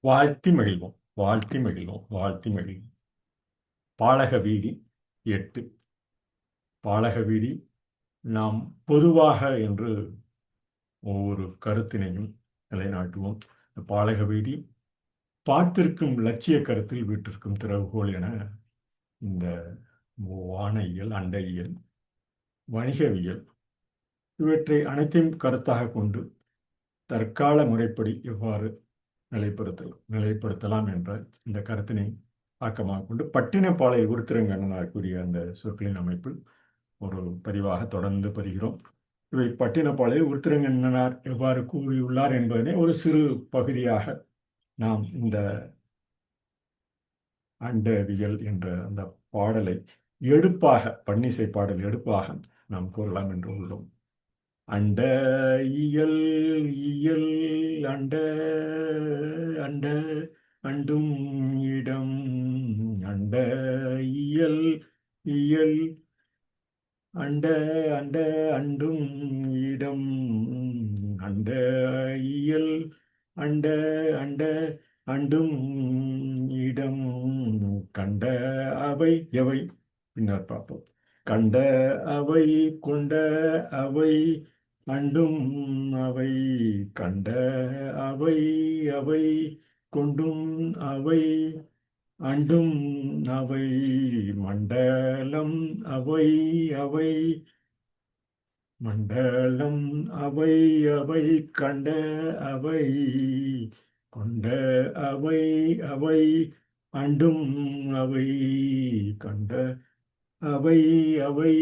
வாழ்த்தி மகிழ்வோம், வாழ்த்தி மகிழ்வோம், வாழ்த்தி மகிழ்வோம். பாலக வீதி 8. பாலக வீதி நாம் பொதுவாக என்று ஒவ்வொரு கருத்தினையும் நிலைநாட்டுவோம். பாலக வீதி பார்த்திருக்கும் லட்சிய கருத்தில் வீட்டிற்கும் திறவுகோல் என இந்த வானையியல், அண்டவியல், வணிகவியல் இவற்றை அனைத்தையும் கருத்தாக கொண்டு தற்கால முறைப்படி எவ்வாறு நிலைப்படுத்தலாம் என்ற இந்த கருத்தினை ஆக்கமாக கொண்டு பட்டினப்பாலை உருத்திரங்கண்ணனார் கூறிய அந்த சொற்களின் அமைப்பில் ஒரு பதிவாக தொடர்ந்து பதிகிறோம். இவை பட்டினப்பாலை உருத்திரங்கண்ணனார் எவ்வாறு கூறியுள்ளார் என்பதனை ஒரு சிறு பகுதியாக நாம் இந்த அண்டவியல் என்ற அந்த பாடலை எடுப்பாக, பன்னிசை பாடல் எடுப்பாக நாம் கூறலாம் என்று உள்ளோம். அண்ட இயல் இயல் அண்ட அண்ட அண்டும் இடம் அண்ட இயல் இயல் அண்ட அண்ட அண்டும் இடம் அண்ட இயல் அண்ட அண்ட அண்டும் இடம் கண்ட அவை எவை பின்னர் பார்ப்போம். கண்ட அவை கொண்ட அவை அண்டும் அவை கண்ட அவை அவை கொண்டும் அவை அண்டும் அவை மண்டலம் அவை அவை மண்டலம் அவை அவை கண்ட அவை கொண்ட அவை அவை அண்டும் அவை கண்ட அவை அவை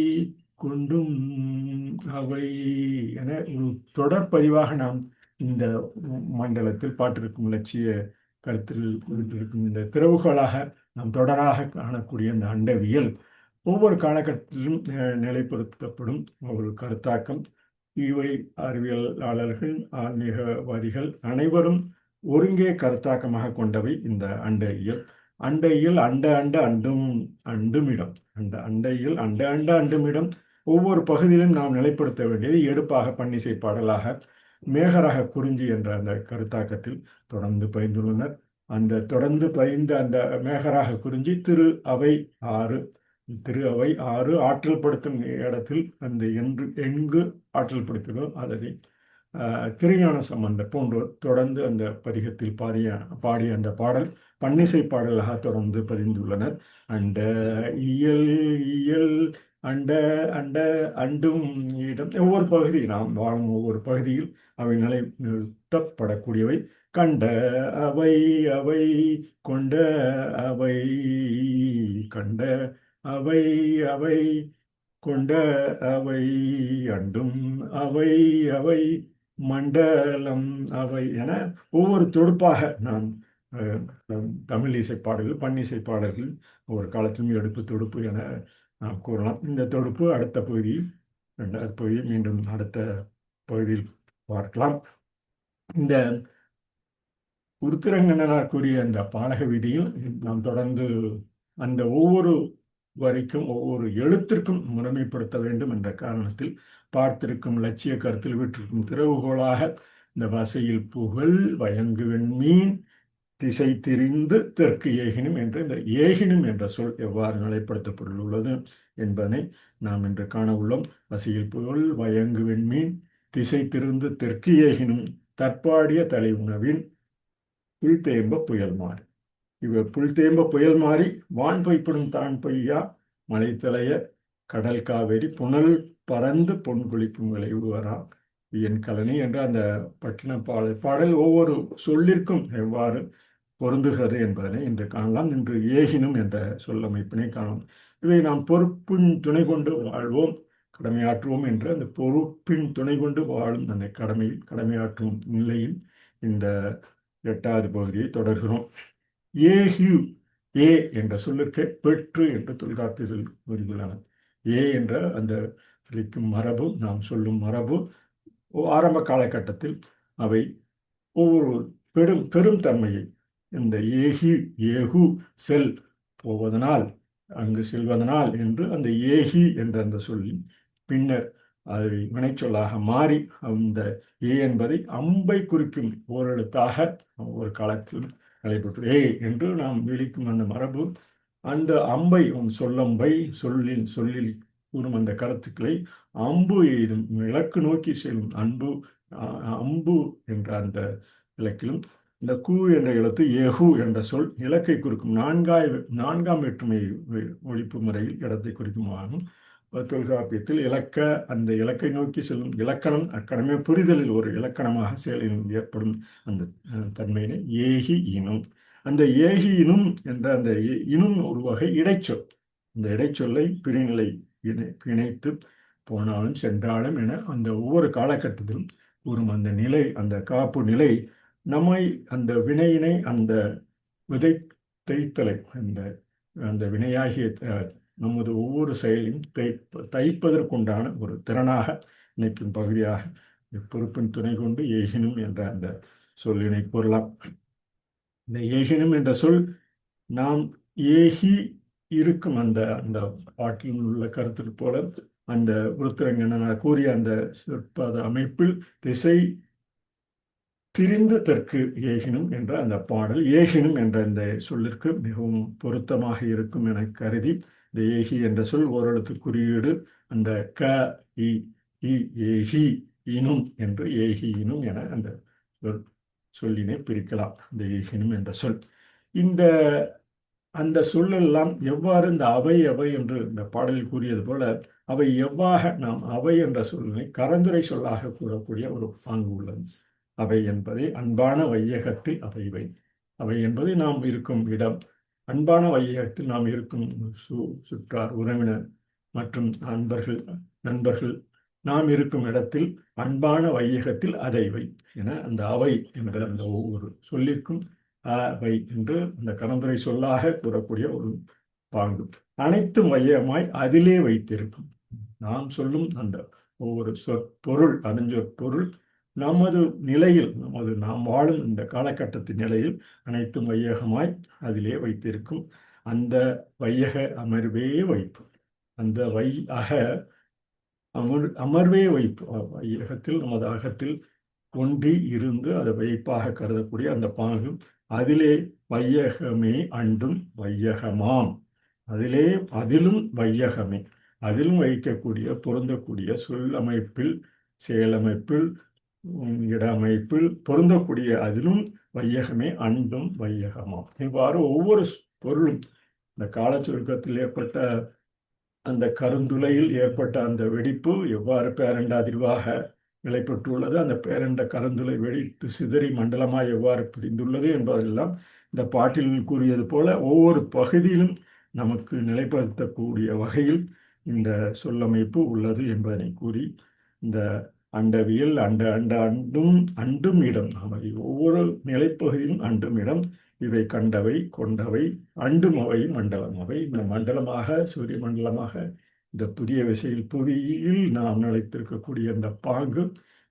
கொண்டும் அவை என ஒரு தொடர்பதிவாக நாம் இந்த மண்டலத்தில் பாட்டிருக்கும் லட்சிய கருத்தில் குறிப்பிட்டிருக்கும் இந்த திறவுகோலாக நாம் தொடராக காணக்கூடிய இந்த அண்டவியல் ஒவ்வொரு காலகட்டத்திலும் நிலைப்படுத்தப்படும் ஒரு கருத்தாக்கம். இவை அறிவியலாளர்கள், ஆன்மீகவாதிகள் அனைவரும் ஒருங்கே கருத்தாக்கமாக கொண்டவை இந்த அண்டவியல். அண்டையில் அண்ட அண்ட அண்டும் அண்டுமிடம் அந்த அண்டையில் அண்ட அண்ட அண்டுமிடம் ஒவ்வொரு பகுதியிலும் நாம் நிலைப்படுத்த வேண்டியது எடுப்பாக, பன்னிசை பாடலாக, மேகராக குறிஞ்சி என்ற அந்த கருத்தாக்கத்தில் தொடர்ந்து பயின்றுள்ளனர். அந்த தொடர்ந்து பயின்ற அந்த மேகராக குறிஞ்சி திரு அவை 6 திரு அவை 6 ஆற்றல் படுத்தும் இடத்தில் அந்த எங்கு ஆற்றல் படுத்துதோ அதை திருஞான சம்பந்தர் போன்றோர் தொடர்ந்து அந்த பதிகத்தில் பாடிய அந்த பாடல் பன்னிசை பாடலாக தொடர்ந்து பதிந்துள்ளனர். அண்ட இயல் இயல் அண்ட அண்ட அண்டும் இடம் ஒவ்வொரு பகுதி நாம் வாழும் ஒவ்வொரு பகுதியில் அவை நிலைநிறுத்தப்படக்கூடியவை. கண்ட அவை அவை கொண்ட அவை கண்ட அவை அவை கொண்ட அவை அண்டும் அவை அவை மண்டலம் அவை என ஒவ்வொரு தொடுப்பாக நாம் தமிழ் இசை பாடல்கள், பன்னிசை பாடல்கள் ஒவ்வொரு காலத்திலும் எடுப்பு தொடுப்பு என நாம் கூறலாம். இந்த தொடுப்பு அடுத்த பகுதியில், 2வது பகுதியில் மீண்டும் அடுத்த பகுதியில் பார்க்கலாம். இந்த உருத்திரங்கண்ணனார் கூறிய அந்த பாலக விதியில் நாம் தொடர்ந்து அந்த ஒவ்வொரு வரைக்கும் ஒவ்வொரு எழுத்திற்கும் முறைமைப்படுத்த வேண்டும் என்ற காரணத்தில் பார்த்திருக்கும் லட்சிய கருத்தில் விட்டிருக்கும் திறவுகோலாக இந்த வசையில் புகழ் வயங்குவெண் மீன் திசை திரிந்து தெற்கு ஏகினும் என்ற இந்த ஏகினும் என்ற சொல் எவ்வாறு நிலைப்படுத்தப்பட்டுள்ளது என்பதனை நாம் இன்று காண உள்ளோம். வசையில் புகழ் வயங்குவெண் மீன் திசை திரிந்து தெற்கு ஏகினும் தற்பாடிய தலை உணவின் புல்தேம்ப புயல் மாறி இவர் புல்தேம்ப புயல் மாறி வான் பொய்ப்படும் தான் பொய்யா மலை தலைய கடல் காவேரி புனல் பறந்து பொன் குளிக்கும் விளைவு வரா என் கலனி என்ற அந்த பட்டின பாடல் ஒவ்வொரு சொல்லிற்கும் எவ்வாறு பொருந்துகிறது என்பதனை இன்று காணலாம். இன்று ஏகினும் என்ற சொல்லமைப்பினை காணலாம். இதை நாம் பொறுப்பின் துணை கொண்டு வாழ்வோம், கடமையாற்றுவோம் என்ற அந்த பொறுப்பின் துணை கொண்டு வாழும் அந்த கடமையாற்றும் நிலையில் இந்த 8வது பகுதியை தொடர்கிறோம். ஏஹு ஏ என்ற சொல்லிற்கு பெற்று என்று தொல்காப்பியத்தில் கூறியுள்ளனர். ஏ என்ற அந்த அளிக்கும் மரபு, நாம் சொல்லும் மரபு ஆரம்ப காலகட்டத்தில் அவை ஒவ்வொரு பெரும் தன்மையை இந்த ஏஹி ஏஹு செல் போவதனால், அங்கு செல்வதனால் என்று அந்த ஏஹி என்ற அந்த சொல்லி பின்னர் அதை வினைச்சொல்லாக மாறி அந்த ஏ என்பதை அம்பை குறிக்கும் ஓரெழுத்தாக ஒவ்வொரு காலத்திலும் நடைபெற்று ஏய் என்று நாம் விழிக்கும் அந்த மரபு, அந்த அம்பை சொல்லம்பை சொல்லில் சொல்லில் கூறும் அந்த கருத்துக்களை அம்பு எய்தும் இலக்கு நோக்கி செல்லும் அம்பு என்ற அந்த இலக்கிலும், இந்த கூ என்ற எழுத்து ஏஹு என்ற சொல் இலக்கை குறிக்கும் நான்காம் வேற்றுமை ஒழிப்பு முறையில் இடத்தை குறிக்குமாகும். தொல்காப்பியத்தில் அந்த இலக்கை நோக்கி செல்லும் இலக்கணம் அக்கணமே புரிதலில் ஒரு இலக்கணமாக செயலில் ஏற்படும் அந்த தன்மையினை ஏகி இனும். அந்த ஏகி இனும் என்ற அந்த இனும் ஒரு வகை இடைச்சொல். அந்த இடைச்சொல்லை பிரிநிலை பிணைத்து போனாலும் சென்றாலும் என அந்த ஒவ்வொரு காலகட்டத்திலும் கூறும் அந்த நிலை, அந்த காப்பு நிலை நம்மை அந்த வினையினை அந்த விதை தைத்தலை அந்த அந்த வினையாகிய நமது ஒவ்வொரு செயலையும் தைப்பதற்குண்டான ஒரு திறனாக நினைக்கும் பகுதியாக பொறுப்பின் துணை கொண்டு ஏகினும் என்ற அந்த சொல்லினை கூறலாம். இந்த ஏகினும் என்ற சொல் நாம் ஏகி இருக்கும் அந்த அந்த பாட்டில் உள்ள கருத்து போல அந்த உருத்திரங்கன கூறிய அந்த சொற்பாத அமைப்பில் திசை திரிந்து தெற்கு ஏகினும் என்ற அந்த பாடல் ஏகினும் என்ற இந்த சொல்லிற்கு மிகவும் பொருத்தமாக இருக்கும் என கருதி இந்த ஏகி என்ற சொல் ஓரெழுத்து குறியீடு அந்த க ஏகி இனும் என்று ஏகி இனும் என அந்த சொல்லினை பிரிக்கலாம். இந்த ஏகினும் என்ற சொல் இந்த அந்த சொல்லெல்லாம் எவ்வாறு இந்த அவை என்று இந்த பாடலில் கூறியது போல அவை எவ்வாறு நாம் அவை என்ற சொல்லினை கரந்துரை சொல்லாக கூறக்கூடிய ஒரு பாங்கு உள்ளது. அவை என்பதை அன்பான வையகத்தில் அவைவை. அவை என்பது நாம் இருக்கும் இடம். அன்பான வையகத்தில் நாம் இருக்கும் சுற்றார் உறவினர் மற்றும் நண்பர்கள் நாம் இருக்கும் இடத்தில் அன்பான வையகத்தில் அதைவை என அந்த அவை என்ற அந்த ஒவ்வொரு சொல்லிற்கும் அவை என்று அந்த கரந்துரை சொல்லாக கூறக்கூடிய ஒரு பாங்கு. அனைத்தும் வையகமாய் அதிலே வைத்திருக்கும். நாம் சொல்லும் அந்த ஒவ்வொரு சொற்பொருள் அறிஞ்சொற்பொருள் நமது நிலையில் நாம் வாழும் இந்த காலகட்டத்தின் நிலையில் அனைத்தும் வையகமாய் அதிலே வைத்திருக்கும். அந்த வையக அமர்வே வைப்பு, அந்த அமர்வே வைப்பு வையகத்தில் நமது அகத்தில் ஒன்றி இருந்து அதை வைப்பாக கருதக்கூடிய அந்த பாங்கு அதிலே வையகமே அண்டும் வையகமாம். அதிலும் வையகமே, அதிலும் வைக்கக்கூடிய பொருந்தக்கூடிய சொல்லமைப்பில் செயலமைப்பில் இட அமைப்பில் பொருந்தக்கூடிய அதிலும் வையகமே அண்டும் வையகமாம். இவ்வாறு ஒவ்வொரு பொருளும் இந்த கால சுருக்கத்தில் ஏற்பட்ட அந்த கருந்துளையில் ஏற்பட்ட அந்த வெடிப்பு எவ்வாறு பேரண்டாதிர்வாக நிலைப்பட்டுள்ளது, அந்த பேரண்ட கருந்துளை வெடித்து சிதறி மண்டலமாய் எவ்வாறு பிரிந்துள்ளது என்பதெல்லாம் இந்த பாட்டில் கூறியது போல ஒவ்வொரு பகுதியிலும் நமக்கு நிலைப்படுத்தக்கூடிய வகையில் இந்த சொல்லமைப்பு உள்ளது என்பதனை கூறி இந்த அண்டவியல் அண்டும் இடம் அவை ஒவ்வொரு நிலைப்பகுதியும் அண்டும் இடம் இவை கண்டவை கொண்டவை அண்டும் அவை மண்டலம் அவை. இந்த மண்டலமாக சூரிய மண்டலமாக இந்த புதிய விசையில் புவியில் நாம் நிலைத்திருக்கக்கூடிய அந்த பாங்கு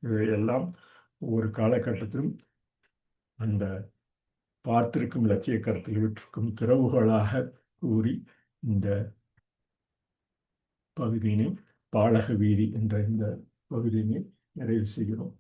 இவையெல்லாம் ஒவ்வொரு காலகட்டத்திலும் அந்த பார்த்திருக்கும் இலட்சிய கருத்தில் விட்டிருக்கும் திறவுகளாக கூறி இந்த பகுதியினை பாலக வீதி என்ற இந்த பகுதியினை நிறைவு செய்கிறோம்.